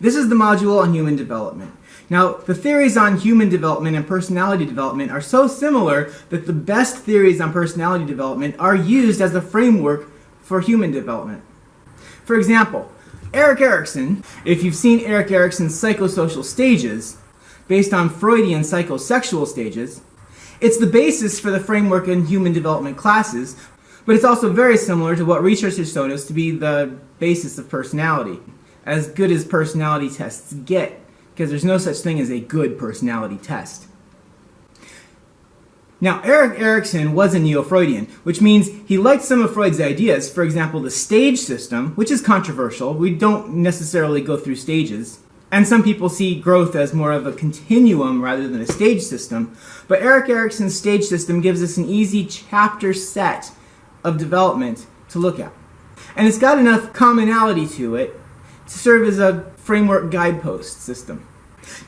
This is the module on human development. Now, the theories on human development and personality development are so similar that the best theories on personality development are used as the framework for human development. For example, Erikson, if you've seen Erik Erikson's psychosocial stages, based on Freudian psychosexual stages, it's the basis for the framework in human development classes, but it's also very similar to what research has shown us to be the basis of personality. As good as personality tests get, because there's no such thing as a good personality test. Now, Erik Erikson was a neo-Freudian, which means he liked some of Freud's ideas, for example, the stage system, which is controversial. We don't necessarily go through stages. And some people see growth as more of a continuum rather than a stage system. But Erik Erikson's stage system gives us an easy chapter set of development to look at. And it's got enough commonality to it to serve as a framework guidepost system.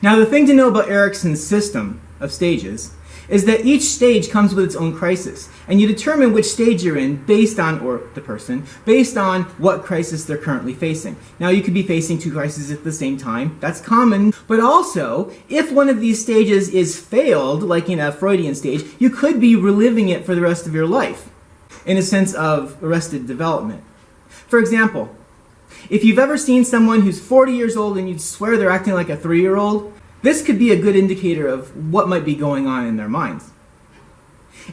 Now, the thing to know about Erikson's system of stages is that each stage comes with its own crisis, and you determine which stage you're in based on, or the person, based on what crisis they're currently facing. Now, you could be facing two crises at the same time. That's common. But also, if one of these stages is failed, like in a Freudian stage, you could be reliving it for the rest of your life, in a sense of arrested development. For example, if you've ever seen someone who's 40 years old and you'd swear they're acting like a 3-year-old, this could be a good indicator of what might be going on in their minds.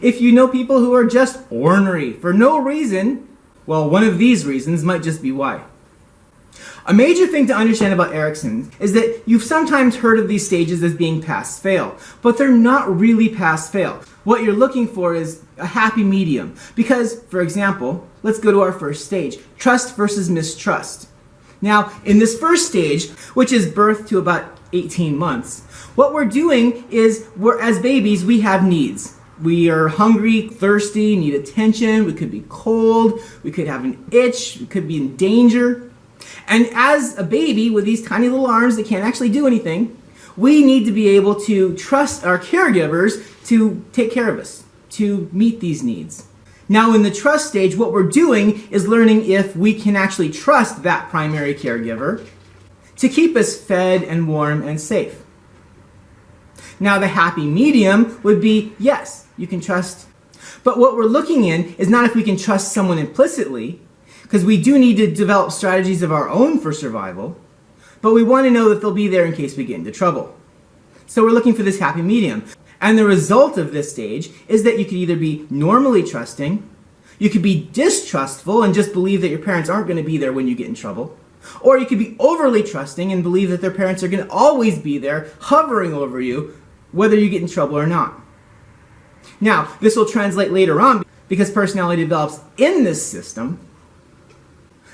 If you know people who are just ornery for no reason, well, one of these reasons might just be why. A major thing to understand about Erikson is that you've sometimes heard of these stages as being pass-fail, but they're not really pass-fail. What you're looking for is a happy medium. Because, for example, let's go to our first stage, trust versus mistrust. Now, in this first stage, which is birth to about 18 months, what we're doing is, as babies, we have needs. We are hungry, thirsty, need attention, we could be cold, we could have an itch, we could be in danger. And as a baby with these tiny little arms that can't actually do anything, we need to be able to trust our caregivers to take care of us, to meet these needs. Now, in the trust stage, what we're doing is learning if we can actually trust that primary caregiver to keep us fed and warm and safe. Now, the happy medium would be, yes, you can trust. But what we're looking in is not if we can trust someone implicitly, because we do need to develop strategies of our own for survival, but we want to know that they'll be there in case we get into trouble. So we're looking for this happy medium. And the result of this stage is that you could either be normally trusting, you could be distrustful and just believe that your parents aren't going to be there when you get in trouble, or you could be overly trusting and believe that their parents are going to always be there, hovering over you, whether you get in trouble or not. Now, this will translate later on because personality develops in this system,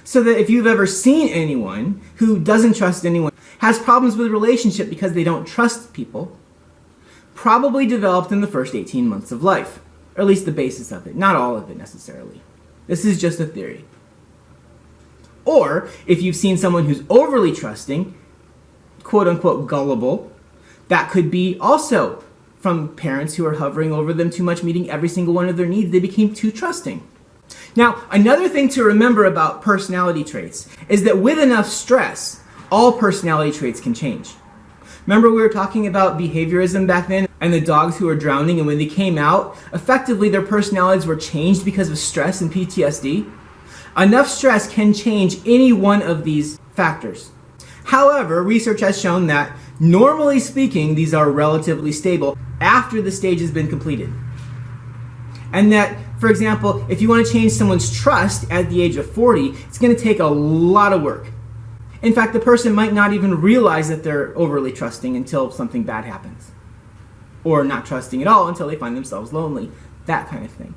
so that if you've ever seen anyone who doesn't trust anyone, has problems with relationship because they don't trust people, probably developed in the first 18 months of life, or at least the basis of it, not all of it necessarily. This is just a theory. Or, if you've seen someone who's overly trusting, quote-unquote gullible, that could be also from parents who are hovering over them too much, meeting every single one of their needs. They became too trusting. Now, another thing to remember about personality traits is that with enough stress, all personality traits can change. Remember we were talking about behaviorism back then and the dogs who were drowning, and when they came out, effectively their personalities were changed because of stress and PTSD? Enough stress can change any one of these factors. However, research has shown that, normally speaking, these are relatively stable after the stage has been completed. And that, for example, if you want to change someone's trust at the age of 40, it's going to take a lot of work. In fact, the person might not even realize that they're overly trusting until something bad happens. Or not trusting at all until they find themselves lonely. That kind of thing.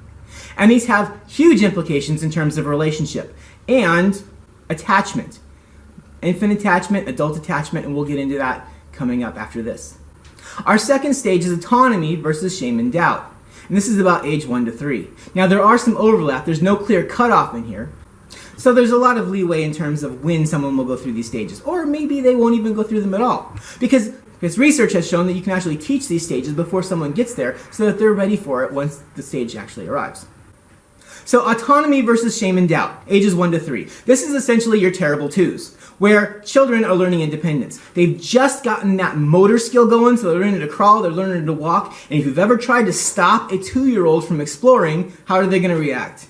And these have huge implications in terms of relationship and attachment. Infant attachment, adult attachment, and we'll get into that coming up after this. Our second stage is autonomy versus shame and doubt. And this is about age 1 to 3. Now there are some overlap. There's no clear cutoff in here. So there's a lot of leeway in terms of when someone will go through these stages. Or maybe they won't even go through them at all. Because research has shown that you can actually teach these stages before someone gets there so that they're ready for it once the stage actually arrives. So autonomy versus shame and doubt, ages 1 to 3. This is essentially your terrible twos. where children are learning independence. They've just gotten that motor skill going, so they're learning to crawl, they're learning to walk, and if you've ever tried to stop a 2-year-old from exploring, how are they going to react?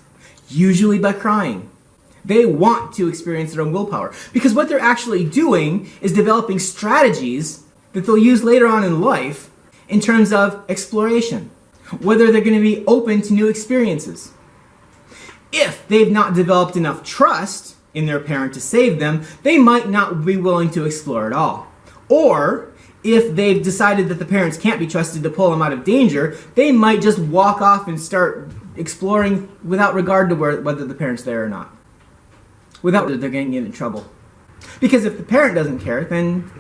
Usually by crying. They want to experience their own willpower, because what they're actually doing is developing strategies that they'll use later on in life in terms of exploration, whether they're going to be open to new experiences. If they've not developed enough trust in their parent to save them, they might not be willing to explore at all. Or, if they've decided that the parents can't be trusted to pull them out of danger, they might just walk off and start exploring without regard to whether the parent's there or not. Without whether they're going to get in trouble. Because if the parent doesn't care, then,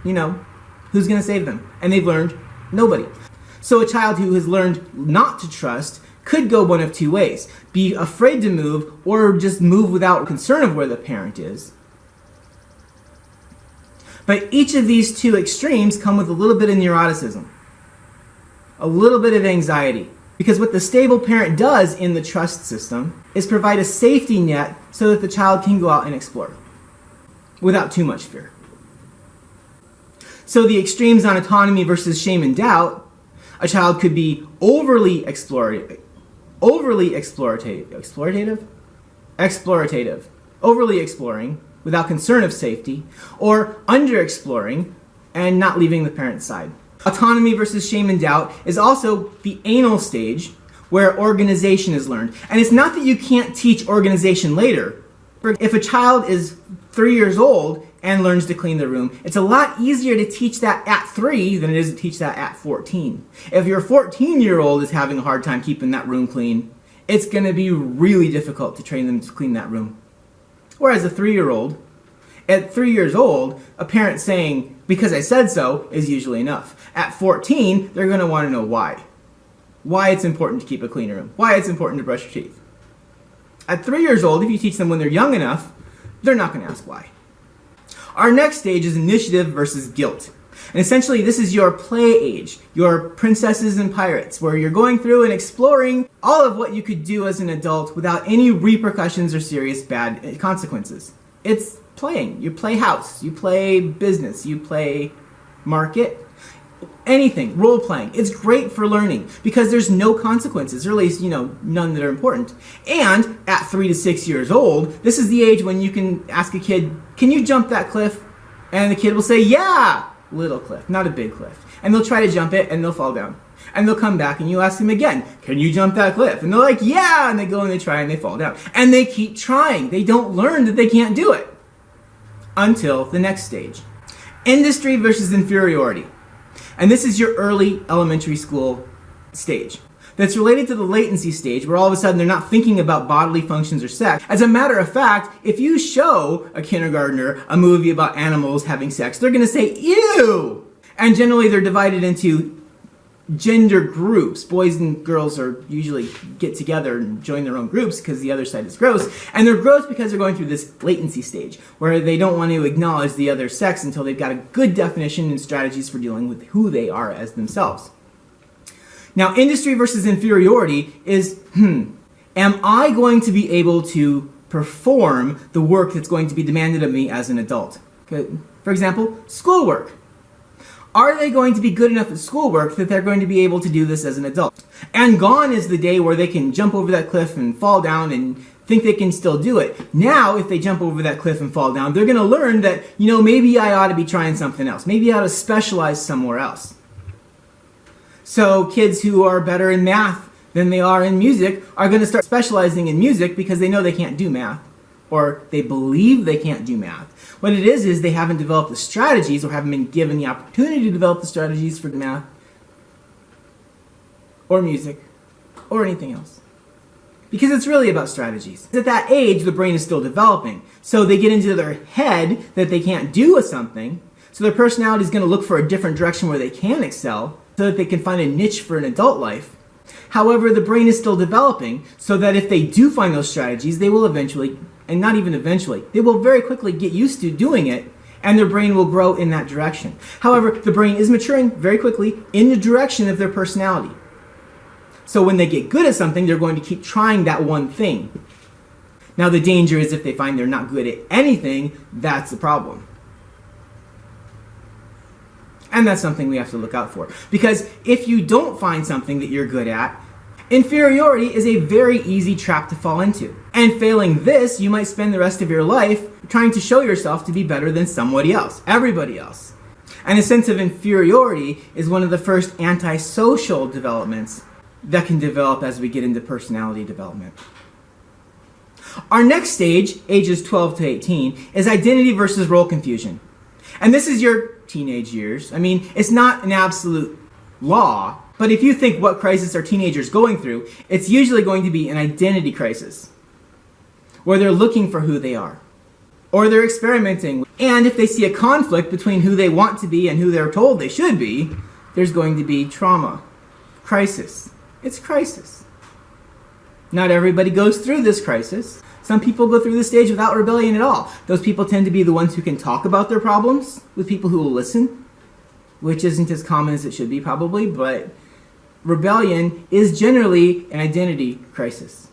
who's going to save them? And they've learned nobody. So a child who has learned not to trust could go one of two ways. Be afraid to move, or just move without concern of where the parent is. But each of these two extremes come with a little bit of neuroticism. A little bit of anxiety. Because what the stable parent does in the trust system is provide a safety net so that the child can go out and explore without too much fear. So the extremes on autonomy versus shame and doubt, a child could be overly explorative, overly exploring without concern of safety, or under-exploring and not leaving the parent's side. Autonomy versus shame and doubt is also the anal stage where organization is learned. And it's not that you can't teach organization later. If a child is 3 years old and learns to clean their room, it's a lot easier to teach that at 3 than it is to teach that at 14. If your 14-year-old is having a hard time keeping that room clean, it's going to be really difficult to train them to clean that room. Whereas a 3-year-old, at 3 years old, a parent saying, "because I said so," is usually enough. At 14, they're going to want to know why. Why it's important to keep a clean room. Why it's important to brush your teeth. At 3 years old, if you teach them when they're young enough, they're not going to ask why. Our next stage is initiative versus guilt. And essentially, this is your play age, your princesses and pirates, where you're going through and exploring all of what you could do as an adult without any repercussions or serious bad consequences. It's playing. You play house, you play business, you play market, anything, role playing. It's great for learning because there's no consequences, or at least, none that are important. And at 3 to 6 years old, this is the age when you can ask a kid, "Can you jump that cliff?" And the kid will say, "Yeah!" Little cliff, not a big cliff. And they'll try to jump it and they'll fall down. And they'll come back and you ask them again, "Can you jump that cliff?" And they're like, "Yeah!" And they go and they try and they fall down. And they keep trying. They don't learn that they can't do it. Until the next stage. Industry versus inferiority. And this is your early elementary school stage. That's related to the latency stage, where all of a sudden they're not thinking about bodily functions or sex. As a matter of fact, if you show a kindergartner a movie about animals having sex, they're going to say, "Ew!" And generally they're divided into gender groups. Boys and girls are usually get together and join their own groups because the other side is gross. And they're gross because they're going through this latency stage where they don't want to acknowledge the other sex until they've got a good definition and strategies for dealing with who they are as themselves. Now, industry versus inferiority is, am I going to be able to perform the work that's going to be demanded of me as an adult? Okay. For example, schoolwork. Are they going to be good enough at schoolwork that they're going to be able to do this as an adult? And gone is the day where they can jump over that cliff and fall down and think they can still do it. Now, if they jump over that cliff and fall down, they're going to learn that, maybe I ought to be trying something else. Maybe I ought to specialize somewhere else. So kids who are better in math than they are in music are going to start specializing in music because they know they can't do math, or they believe they can't do math. What it is they haven't developed the strategies or haven't been given the opportunity to develop the strategies for math or music or anything else. Because it's really about strategies. At that age, the brain is still developing. So they get into their head that they can't do something. So their personality is going to look for a different direction where they can excel so that they can find a niche for an adult life. However, the brain is still developing so that if they do find those strategies, they will eventually, and not even eventually, they will very quickly get used to doing it, and their brain will grow in that direction. However, the brain is maturing very quickly in the direction of their personality. So when they get good at something, they're going to keep trying that one thing. Now the danger is if they find they're not good at anything, that's the problem. And that's something we have to look out for. Because if you don't find something that you're good at, inferiority is a very easy trap to fall into. And failing this, you might spend the rest of your life trying to show yourself to be better than somebody else, everybody else. And a sense of inferiority is one of the first antisocial developments that can develop as we get into personality development. Our next stage, ages 12 to 18, is identity versus role confusion. And this is your teenage years. I mean, it's not an absolute law, but if you think what crisis are teenagers going through, it's usually going to be an identity crisis, where they're looking for who they are, or they're experimenting. And if they see a conflict between who they want to be and who they're told they should be, there's going to be trauma, crisis. It's crisis. Not everybody goes through this crisis. Some people go through this stage without rebellion at all. Those people tend to be the ones who can talk about their problems with people who will listen, which isn't as common as it should be probably, but rebellion is generally an identity crisis.